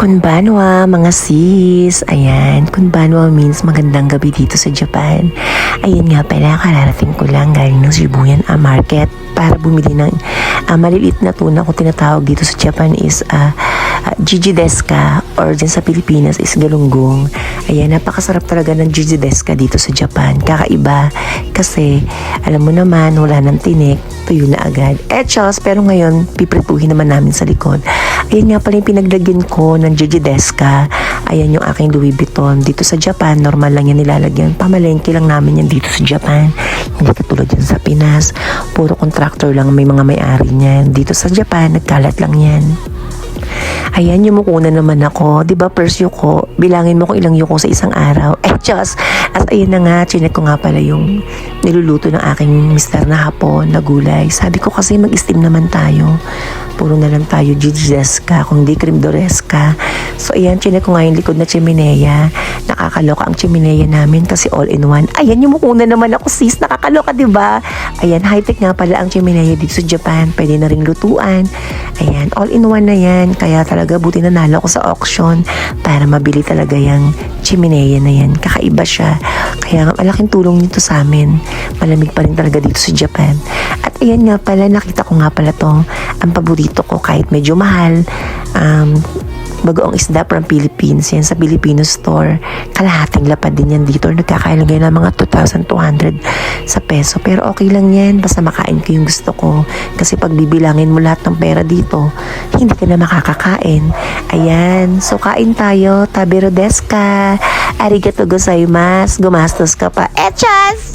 Konbanwa, mga sis. Ayan, konbanwa means magandang gabi dito sa Japan. Ayan nga pala, kararating ko lang galing ng Shibuya Market para bumili ng maliliit na tuna kung tinatawag dito sa Japan is Jiji Deska or dyan sa Pilipinas is galunggong. Ayan, napakasarap talaga ng Jiji Deska dito sa Japan. Kakaiba kasi alam mo naman, wala ng tinik, tuyo na agad. Chos, pero ngayon, piprituhin naman namin sa likod. Ayan nga pala yung pinaglagyan ko ng Jiji Deska. Ayan yung aking Louis Vuitton. Dito sa Japan, normal lang yan nilalagyan. Pamalengke lang namin yan dito sa Japan. Hindi katulad yan sa Pinas. Puro contractor lang may mga may-ari niyan. Dito sa Japan, nagkalat lang yan. Ayan, yumuko na naman ako. Diba, first yuko, bilangin mo kung ilang yuko sa isang araw. Just, as ayun na nga, chinek ko nga pala yung niluluto ng aking mister na hapon na gulay. Sabi ko kasi mag-steam naman tayo. Puro na lang tayo Jijideska, kung di cream doreska. So ayan, chinek ko nga yung likod na chimenea. Nakakaloka ang chimenea namin kasi all-in-one. Ayan, yumuko na naman ako sis. Nakakaloka, diba? Ayan, high-tech nga pala ang chimenea dito sa Japan. Pwede na ring lutuan. Ayan, all-in-one na yan. Kaya talaga buti nanalo ako sa auction para mabili talaga yung chimenea na yan. Kakaiba siya. Kaya malaking tulong nito sa amin. Malamig pa rin talaga dito sa Japan. At ayan nga pala, nakita ko nga pala tong ang paborito ko kahit medyo mahal. Bagoong isda from Philippines. Yan sa Filipino store. Kalahating lapad din yan dito. Nagkakailagay ng mga 2,200 sa peso. Pero okay lang yan. Basta makain ko yung gusto ko. Kasi pag bibilangin mo lahat ng pera dito, hindi ka na makakakain. Ayan. So, kain tayo. Tabero desu ka. Arigato gozaimasu. Gumastos ka pa. Echas!